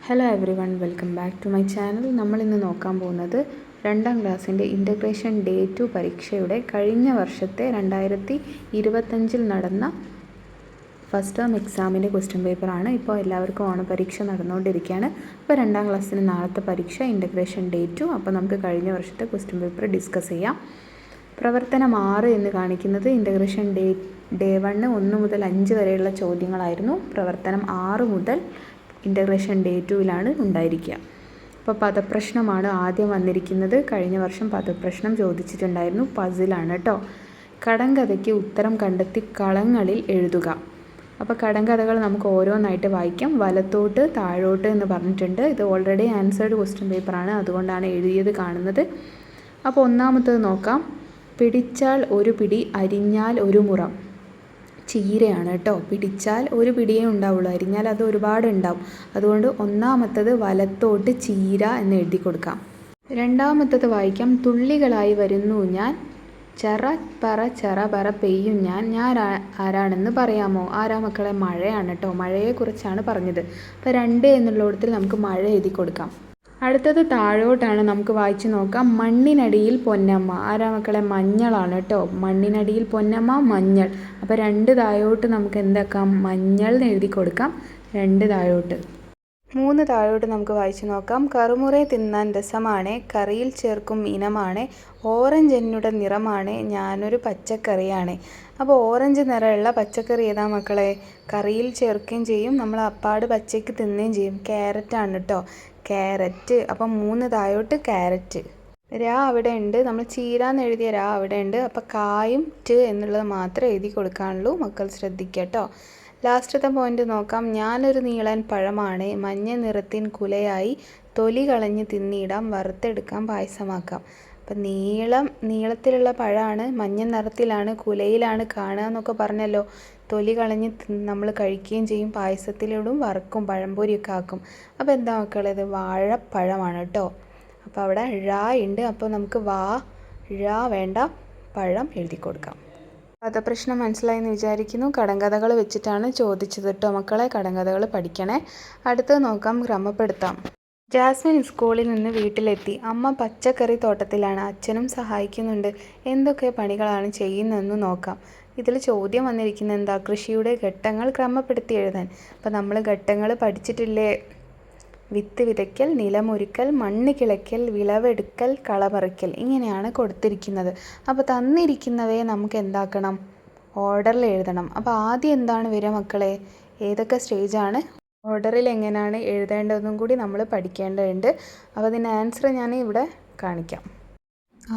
Hello everyone, welcome back to my channel. നമ്മളിന്ന് നോക്കാൻ പോകുന്നത് 2ാം ക്ലാസ്സിൻ്റെ ഇൻ്റഗ്രേഷൻ ഡേ 2 പരീക്ഷയുടെ കഴിഞ്ഞ വർഷത്തെ 2025 നടന്ന ഫസ്റ്റ് ടേം എക്സാമിൻ്റെ ക്വസ്റ്റ്യൻ പേപ്പറാണ്. ഇപ്പോൾ എല്ലാവർക്കും ഓണപരീക്ഷ നടന്നുകൊണ്ടിരിക്കുകയാണ്. അപ്പോൾ 2ാം ക്ലാസ്സിന് നാളത്തെ പരീക്ഷ ഇൻ്റഗ്രേഷൻ ഡേ 2. അപ്പോൾ നമുക്ക് കഴിഞ്ഞ വർഷത്തെ ക്വസ്റ്റ്യൻ പേപ്പർ ഡിസ്കസ് ചെയ്യാം. പ്രവർത്തനം 6 എന്ന് കാണിക്കുന്നത് ഇൻ്റഗ്രേഷൻ ഡേ 1 1 മുതൽ 5 വരെയുള്ള ചോദ്യങ്ങളായിരുന്നു. പ്രവർത്തനം 6 മുതൽ ഇൻ്റഗ്രേഷൻ ഡേ 2 ഉണ്ടായിരിക്കുക. അപ്പോൾ പദപ്രശ്നമാണ് ആദ്യം വന്നിരിക്കുന്നത്. കഴിഞ്ഞ വർഷം പദപ്രശ്നം ചോദിച്ചിട്ടുണ്ടായിരുന്നു, പസിലാണ് കേട്ടോ. കടങ്കഥയ്ക്ക് ഉത്തരം കണ്ടെത്തി കളങ്ങളിൽ എഴുതുക. അപ്പോൾ കടങ്കഥകൾ നമുക്ക് ഓരോന്നായിട്ട് വായിക്കാം. വലത്തോട്ട് താഴോട്ട് എന്ന് പറഞ്ഞിട്ടുണ്ട്. ഇത് ഓൾറെഡി ആൻസേർഡ് ക്വസ്റ്റ്യൻ പേപ്പറാണ്, അതുകൊണ്ടാണ് എഴുതിയത് കാണുന്നത്. അപ്പോൾ ഒന്നാമത്തേത് നോക്കാം. പിടിച്ചാൽ ഒരു പിടി, അരിഞ്ഞാൽ ഒരു മുറം. ചീരയാണ് കേട്ടോ. പിടിച്ചാൽ ഒരു പിടിയേ ഉണ്ടാവുള്ളൂ, അരിഞ്ഞാൽ അത് ഒരുപാട് ഉണ്ടാവും. അതുകൊണ്ട് ഒന്നാമത്തത് വലത്തോട്ട് ചീര എന്ന് എഴുതി കൊടുക്കാം. രണ്ടാമത്തത് വായിക്കാം. തുള്ളികളായി വരുന്നു ഞാൻ, ചെറ പറ ചെറ പറ പെയ്യും ഞാൻ ആരാണെന്ന് പറയാമോ? ആരാ മക്കളെ? മഴയാണ് കേട്ടോ. മഴയെക്കുറിച്ചാണ് പറഞ്ഞത്. അപ്പോൾ 2 എന്നുള്ളിടത്തിൽ നമുക്ക് മഴ എഴുതി കൊടുക്കാം. അടുത്തത് താഴോട്ടാണ്, നമുക്ക് വായിച്ച് നോക്കാം. മണ്ണിനടിയിൽ പൊന്നമ്മ. ആരാ മക്കളെ? മഞ്ഞളാണ് കേട്ടോ. മണ്ണിനടിയിൽ പൊന്നമ്മ, മഞ്ഞൾ. അപ്പോൾ 2 താഴോട്ട് നമുക്ക് എന്താക്കാം? മഞ്ഞൾ എന്ന് എഴുതി കൊടുക്കാം. 2 താഴോട്ട്. 3 താഴോട്ട് നമുക്ക് വായിച്ച് നോക്കാം. കറുമുറെ തിന്നാൻ രസമാണ്, കറിയിൽ ചേർക്കും ഇനമാണ്, ഓറഞ്ച് എന്നുടെ നിറമാണ്, ഞാനൊരു പച്ചക്കറിയാണ്. അപ്പോൾ ഓറഞ്ച് നിറമുള്ള പച്ചക്കറി ഏതാ മക്കളെ? കറിയിൽ ചേർക്കുകയും ചെയ്യും, നമ്മൾ അപ്പാട് പച്ചയ്ക്ക് തിന്നുകയും ചെയ്യും. ക്യാരറ്റാണ് കേട്ടോ, ക്യാരറ്റ്. അപ്പം 3 താഴോട്ട് ക്യാരറ്റ്. രാ അവിടെ ഉണ്ട്, നമ്മൾ ചീര എന്ന് എഴുതിയ രാ അവിടെ ഉണ്ട്. അപ്പോൾ കായും ട് എന്നുള്ളത് മാത്രമേ എഴുതി കൊടുക്കാനുള്ളൂ. മക്കൾ ശ്രദ്ധിക്കുക കേട്ടോ. ലാസ്റ്റത്തെ പോയിന്റ് നോക്കാം. ഞാനൊരു നീളൻ പഴമാണ്, മഞ്ഞ നിറത്തിൻ കുലയായി, തൊലി കളഞ്ഞ് തിന്നിടാം, വറുത്തെടുക്കാം, പായസമാക്കാം. അപ്പം നീളത്തിലുള്ള പഴമാണ്, മഞ്ഞ നിറത്തിലാണ്, കുലയിലാണ് കാണുക എന്നൊക്കെ പറഞ്ഞല്ലോ. തൊലി കളഞ്ഞ് നമ്മൾ കഴിക്കുകയും ചെയ്യും, പായസത്തിലിടും, വറുക്കും, പഴംപൊരിയൊക്കെ ആക്കും. അപ്പോൾ എന്താ മക്കളെ? ഇത് വാഴപ്പഴമാണ് കേട്ടോ. അപ്പോൾ അവിടെ ഴ ഉണ്ട്. അപ്പോൾ നമുക്ക് ഴ വേണ്ട, പഴം എഴുതി കൊടുക്കാം. പദപ്രശ്നം മനസ്സിലായെന്ന് വിചാരിക്കുന്നു. കടങ്കഥകൾ വെച്ചിട്ടാണ് ചോദിച്ചത് കേട്ടോ മക്കളെ. കടങ്കഥകൾ പഠിക്കണേ. അടുത്തത് നോക്കാം. ക്രമപ്പെടുത്താം. ജാസ്മിൻ സ്കൂളിൽ നിന്ന് വീട്ടിലെത്തി. അമ്മ പച്ചക്കറി തോട്ടത്തിലാണ്, അച്ഛനും സഹായിക്കുന്നുണ്ട്. എന്തൊക്കെ പണികളാണ് ചെയ്യുന്നതെന്ന് നോക്കാം. ഇതിൽ ചോദ്യം വന്നിരിക്കുന്നത് എന്താ? കൃഷിയുടെ ഘട്ടങ്ങൾ ക്രമപ്പെടുത്തി എഴുതാൻ. അപ്പോൾ നമ്മൾ ഘട്ടങ്ങൾ പഠിച്ചിട്ടില്ലേ? വിത്ത് വിതയ്ക്കൽ, നിലമൊരുക്കൽ, മണ്ണ് കിളയ്ക്കൽ, വിളവെടുക്കൽ, കളപറിക്കൽ, ഇങ്ങനെയാണ് കൊടുത്തിരിക്കുന്നത്. അപ്പോൾ തന്നിരിക്കുന്നവയെ നമുക്ക് എന്താക്കണം? ഓർഡറിൽ എഴുതണം. അപ്പോൾ ആദ്യം എന്താണ് വരിക മക്കളെ? ഏതൊക്കെ സ്റ്റേജാണ്? ഓർഡറിൽ എങ്ങനെയാണ് എഴുതേണ്ടതെന്നും കൂടി നമ്മൾ പഠിക്കേണ്ടതുണ്ട്. അപ്പോൾ അതിൻ്റെ ആൻസർ ഞാൻ ഇവിടെ കാണിക്കാം.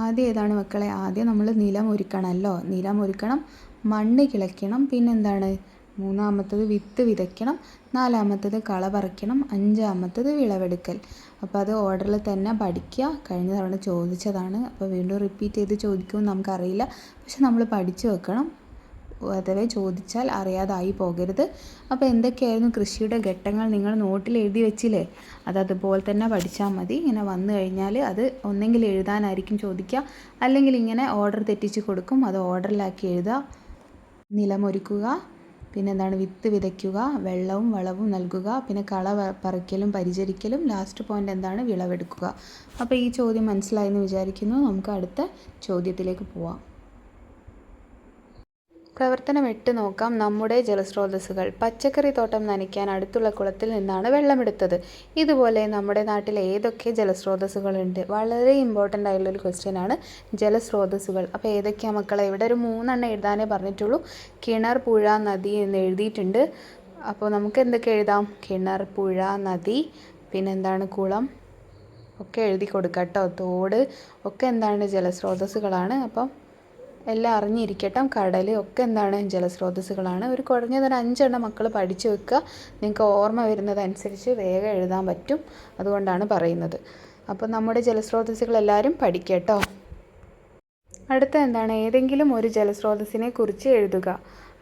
ആദ്യം ഏതാണ് മക്കളെ? ആദ്യം നമ്മൾ നിലമൊരുക്കണമല്ലോ. നിലമൊരുക്കണം, മണ്ണ് കിളയ്ക്കണം, പിന്നെന്താണ്? 3ാമത്തത് വിത്ത് വിതയ്ക്കണം, 4ാമത്തത് കള പറിക്കണം, 5ാമത്തത് വിളവെടുക്കൽ. അപ്പോൾ അത് ഓർഡറിൽ തന്നെ പഠിക്കുക. കഴിഞ്ഞ തവണ ചോദിച്ചതാണ്. അപ്പോൾ വീണ്ടും റിപ്പീറ്റ് ചെയ്ത് ചോദിക്കുമെന്ന് നമുക്കറിയില്ല, പക്ഷെ നമ്മൾ പഠിച്ചു വെക്കണം. അഥവാ ചോദിച്ചാൽ അറിയാതായി പോകരുത്. അപ്പോൾ എന്തൊക്കെയായിരുന്നു കൃഷിയുടെ ഘട്ടങ്ങൾ നിങ്ങൾ നോട്ടിൽ എഴുതി വെച്ചില്ലേ? അതുപോലെ തന്നെ പഠിച്ചാൽ മതി. ഇങ്ങനെ വന്നു കഴിഞ്ഞാൽ അത് ഒന്നെങ്കിൽ എഴുതാനായിരിക്കും ചോദിക്കുക, അല്ലെങ്കിൽ ഇങ്ങനെ ഓർഡർ തെറ്റിച്ച് കൊടുക്കും. അത് ഓർഡറിലാക്കി എഴുതുക. നിലമൊരുക്കുക, പിന്നെന്താണ്? വിത്ത് വിതയ്ക്കുക, വെള്ളവും വളവും നൽകുക, പിന്നെ കള പറിക്കലും പരിചരിക്കലും, ലാസ്റ്റ് പോയിൻ്റ് എന്താണ്? വിളവെടുക്കുക. അപ്പോൾ ഈ ചോദ്യം മനസ്സിലായെന്ന് വിചാരിക്കുന്നു. നമുക്ക് അടുത്ത ചോദ്യത്തിലേക്ക് പോവാം. പ്രവർത്തനം 8 നോക്കാം. നമ്മുടെ ജലസ്രോതസ്സുകൾ. പച്ചക്കറി തോട്ടം നനയ്ക്കാൻ അടുത്തുള്ള കുളത്തിൽ നിന്നാണ് വെള്ളമെടുത്തത്. ഇതുപോലെ നമ്മുടെ നാട്ടിൽ ഏതൊക്കെ ജലസ്രോതസ്സുകളുണ്ട്? വളരെ ഇമ്പോർട്ടൻ്റ് ആയിട്ടുള്ളൊരു ക്വസ്റ്റ്യനാണ് ജലസ്രോതസ്സുകൾ. അപ്പോൾ ഏതൊക്കെയാണ് മക്കളെ? ഇവിടെ ഒരു 3 എണ്ണം എഴുതാനേ പറഞ്ഞിട്ടുള്ളൂ. കിണർ, പുഴ, നദി എന്ന് എഴുതിയിട്ടുണ്ട്. അപ്പോൾ നമുക്ക് എന്തൊക്കെ എഴുതാം? കിണർ, പുഴ, നദി, പിന്നെന്താണ്? കുളം ഒക്കെ എഴുതി കൊടുക്കാം കേട്ടോ. തോട് ഒക്കെ എന്താണ്? ജലസ്രോതസ്സുകളാണ്. അപ്പം എല്ലാം അറിഞ്ഞിരിക്കട്ടെ. കടൽ ഒക്കെ എന്താണ്? ജലസ്രോതസ്സുകളാണ്. ഒരു കുറഞ്ഞതൊരു 5 എണ്ണം മക്കൾ പഠിച്ചു വെക്കുക. നിങ്ങൾക്ക് ഓർമ്മ വരുന്നതനുസരിച്ച് വേഗം എഴുതാൻ പറ്റും, അതുകൊണ്ടാണ് പറയുന്നത്. അപ്പോൾ നമ്മുടെ ജലസ്രോതസ്സുകൾ എല്ലാവരും പഠിക്കുക കേട്ടോ. അടുത്ത എന്താണ്? ഏതെങ്കിലും ഒരു ജലസ്രോതസ്സിനെ കുറിച്ച് എഴുതുക.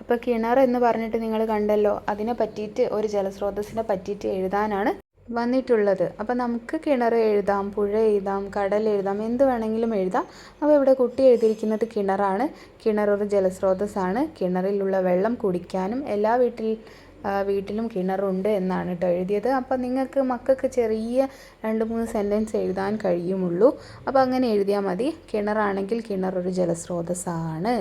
അപ്പോൾ കിണർ എന്ന് പറഞ്ഞിട്ട് നിങ്ങൾ കണ്ടല്ലോ, അതിനെ പറ്റിയിട്ട്, ഒരു ജലസ്രോതസ്സിനെ പറ്റിയിട്ട് എഴുതാനാണ് വന്നിട്ടുള്ളത്. അപ്പോൾ നമുക്ക് കിണർ എഴുതാം, പുഴ എഴുതാം, കടൽ എഴുതാം, എന്ത് വേണമെങ്കിലും എഴുതാം. അപ്പോൾ ഇവിടെ കുട്ടി എഴുതിയിരിക്കുന്നത് കിണറാണ്. കിണർ ഒരു ജലസ്രോതസ്സാണ്. കിണറിലുള്ള വെള്ളം കുടിക്കാനും എല്ലാ വീട്ടിൽ വീട്ടിലും കിണറുണ്ട് എന്നാണ് കേട്ടോ എഴുതിയത്. അപ്പോൾ മക്കൾക്ക് ചെറിയ 2-3 സെൻറ്റൻസ് എഴുതാൻ കഴിയുമുള്ളൂ. അപ്പോൾ അങ്ങനെ എഴുതിയാൽ മതി. കിണറാണെങ്കിൽ കിണറൊരു ജലസ്രോതസ്സാണ്.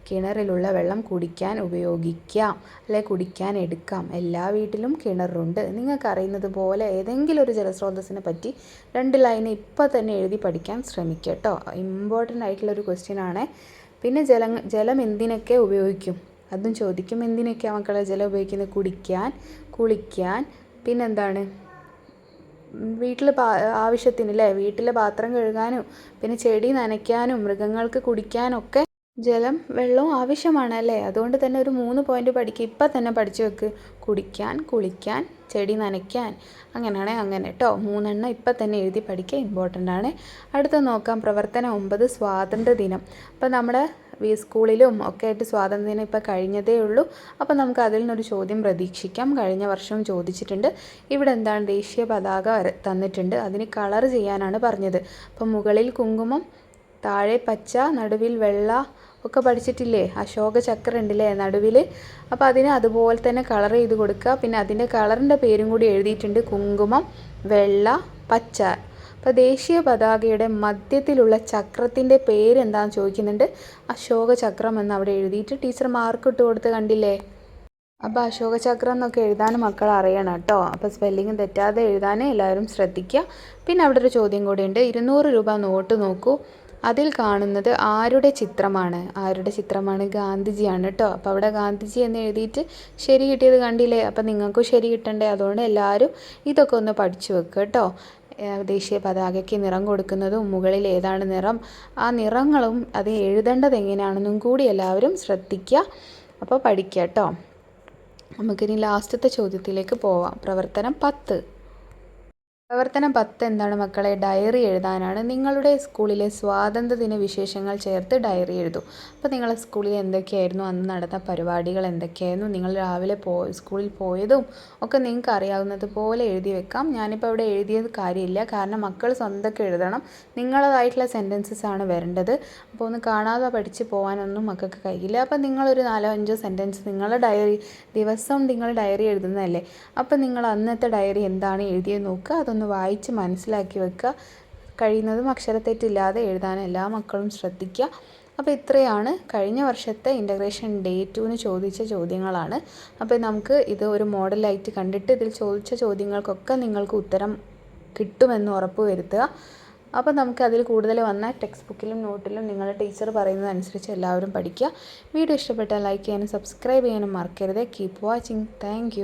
കിണറിലുള്ള വെള്ളം കുടിക്കാൻ ഉപയോഗിക്കാം, അല്ലെ കുടിക്കാൻ എടുക്കാം. എല്ലാ വീട്ടിലും കിണറുണ്ട്. നിങ്ങൾക്കറിയുന്നത് പോലെ ഏതെങ്കിലും ഒരു ജലസ്രോതസ്സിനെ പറ്റി 2 ലൈൻ ഇപ്പോൾ തന്നെ എഴുതി പഠിക്കാൻ ശ്രമിക്കുക കേട്ടോ. ഇമ്പോർട്ടൻ്റ് ആയിട്ടുള്ളൊരു ക്വസ്റ്റ്യൻ ആണ്. പിന്നെ ജലം എന്തിനൊക്കെ ഉപയോഗിക്കും അതും ചോദിക്കും. എന്തിനൊക്കെയാണ് മക്കളെ ജലം ഉപയോഗിക്കുന്നത്? കുടിക്കാൻ, കുളിക്കാൻ, പിന്നെന്താണ്, വീട്ടിൽ ആവശ്യത്തിന് അല്ലേ, വീട്ടിലെ പാത്രം കഴുകാനും പിന്നെ ചെടി നനയ്ക്കാനും മൃഗങ്ങൾക്ക് കുടിക്കാനൊക്കെ വെള്ളവും ആവശ്യമാണ് അല്ലേ. അതുകൊണ്ട് തന്നെ ഒരു 3 പോയിൻ്റ് പഠിക്കുക. ഇപ്പം തന്നെ പഠിച്ചു വെക്ക്. കുടിക്കാൻ, കുളിക്കാൻ, ചെടി നനയ്ക്കാൻ, അങ്ങനെയാണെങ്കിൽ അങ്ങനെ കേട്ടോ. 3 എണ്ണം ഇപ്പം തന്നെ എഴുതി പഠിക്കുക, ഇമ്പോർട്ടൻ്റ് ആണ്. അടുത്ത നോക്കാം, പ്രവർത്തനം 9 സ്വാതന്ത്ര്യദിനം. അപ്പോൾ നമ്മുടെ സ്കൂളിലും ഒക്കെ ആയിട്ട് സ്വാതന്ത്ര്യദിനം ഇപ്പോൾ കഴിഞ്ഞതേ ഉള്ളൂ. അപ്പോൾ നമുക്ക് അതിൽ നിന്നൊരു ചോദ്യം പ്രതീക്ഷിക്കാം. കഴിഞ്ഞ വർഷവും ചോദിച്ചിട്ടുണ്ട്. ഇവിടെ എന്താണ്, ദേശീയ പതാക തന്നിട്ടുണ്ട്. അതിന് കളർ ചെയ്യാനാണ് പറഞ്ഞത്. അപ്പോൾ മുകളിൽ കുങ്കുമം, താഴെ പച്ച, നടുവിൽ വെള്ള ഒക്കെ പഠിച്ചിട്ടില്ലേ? അശോക ചക്രം ഉണ്ടല്ലേ നടുവിൽ. അപ്പോൾ അതിന് അതുപോലെ തന്നെ കളർ ചെയ്ത് കൊടുക്കുക. പിന്നെ അതിൻ്റെ കളറിൻ്റെ പേരും കൂടി എഴുതിയിട്ടുണ്ട്, കുങ്കുമം, വെള്ള, പച്ച. അപ്പോൾ ദേശീയ പതാകയുടെ മധ്യത്തിലുള്ള ചക്രത്തിൻ്റെ പേര് എന്താണെന്ന് ചോദിക്കുന്നുണ്ട്. അശോക ചക്രം എന്ന് അവിടെ എഴുതിയിട്ട് ടീച്ചർ മാർക്ക് ഇട്ട് കൊടുത്ത് കണ്ടില്ലേ? അപ്പോൾ അശോക ചക്രം എന്നൊക്കെ എഴുതാൻ മക്കൾ അറിയണം കേട്ടോ. അപ്പോൾ സ്പെല്ലിങ് തെറ്റാതെ എഴുതാൻ എല്ലാവരും ശ്രദ്ധിക്കുക. പിന്നെ അവിടെ ഒരു ചോദ്യം കൂടിയുണ്ട്. 200 രൂപ നോട്ട് നോക്കൂ. അതിൽ കാണുന്നത് ആരുടെ ചിത്രമാണ്? ആരുടെ ചിത്രമാണ്? ഗാന്ധിജിയാണ് കേട്ടോ. അപ്പോൾ അവിടെ ഗാന്ധിജി എന്ന് എഴുതിയിട്ട് ശരി കിട്ടിയത് കണ്ടില്ലേ? അപ്പോൾ നിങ്ങൾക്കും ശരി കിട്ടണ്ടേ? അതുകൊണ്ട് എല്ലാവരും ഇതൊക്കെ ഒന്ന് പഠിച്ചു വെക്കുക കേട്ടോ. ദേശീയ പതാകയ്ക്ക് നിറം കൊടുക്കുന്നതും മുകളിൽ ഏതാണ് നിറം, ആ നിറങ്ങളും അത് എഴുതേണ്ടത് എങ്ങനെയാണെന്നും കൂടി എല്ലാവരും ശ്രദ്ധിക്കുക. അപ്പോൾ പഠിക്കുക കേട്ടോ. നമുക്കിനി ലാസ്റ്റത്തെ ചോദ്യത്തിലേക്ക് പോവാം. പ്രവർത്തനം 10. പ്രവർത്തനം 10 എന്താണ് മക്കളെ? ഡയറി എഴുതാനാണ്. നിങ്ങളുടെ സ്കൂളിലെ സ്വാതന്ത്ര്യദിന വിശേഷങ്ങൾ ചേർത്ത് ഡയറി എഴുതൂ. അപ്പോൾ നിങ്ങളുടെ സ്കൂളിൽ എന്തൊക്കെയായിരുന്നു, അന്ന് നടന്ന പരിപാടികൾ എന്തൊക്കെയായിരുന്നു, നിങ്ങൾ രാവിലെ സ്കൂളിൽ പോയതും ഒക്കെ നിങ്ങൾക്ക് അറിയാവുന്നത് പോലെ എഴുതി വെക്കാം. ഞാനിപ്പോൾ ഇവിടെ എഴുതിയത് കാര്യമില്ല, കാരണം മക്കൾ സ്വന്തമൊക്കെ എഴുതണം. നിങ്ങളതായിട്ടുള്ള സെൻറ്റൻസസ് ആണ് വരേണ്ടത്. അപ്പോൾ ഒന്ന് കാണാതെ പഠിച്ച് പോകാനൊന്നും മക്കൾക്ക് കഴിയില്ല. അപ്പോൾ നിങ്ങളൊരു 4-5 സെൻറ്റൻസ് നിങ്ങളുടെ ദിവസം നിങ്ങൾ ഡയറി എഴുതുന്നതല്ലേ, അപ്പോൾ നിങ്ങൾ അന്നത്തെ ഡയറി എന്താണ് എഴുതിയത് നോക്കുക. അതൊന്ന് വായിച്ച് മനസ്സിലാക്കി വെക്കുക. കഴിയുന്നതും അക്ഷരത്തെറ്റില്ലാതെ എഴുതാൻ എല്ലാ മക്കളും ശ്രദ്ധിക്കുക. അപ്പോൾ ഇത്രയാണ് കഴിഞ്ഞ വർഷത്തെ ഇൻ്റഗ്രേഷൻ ഡേ 2 ചോദിച്ച ചോദ്യങ്ങളാണ്. അപ്പോൾ നമുക്ക് ഇത് ഒരു മോഡലായിട്ട് കണ്ടിട്ട് ഇതിൽ ചോദിച്ച ചോദ്യങ്ങൾക്കൊക്കെ നിങ്ങൾക്ക് ഉത്തരം കിട്ടുമെന്ന് ഉറപ്പ് വരുത്തുക. അപ്പോൾ നമുക്ക് അതിൽ കൂടുതൽ വന്ന ടെക്സ്റ്റ് ബുക്കിലും നോട്ടിലും നിങ്ങളുടെ ടീച്ചർ പറയുന്നതനുസരിച്ച് എല്ലാവരും പഠിക്കുക. വീഡിയോ ഇഷ്ടപ്പെട്ടാൽ ലൈക്ക് ചെയ്യാനും സബ്സ്ക്രൈബ് ചെയ്യാനും മറക്കരുത്. Keep watching. താങ്ക്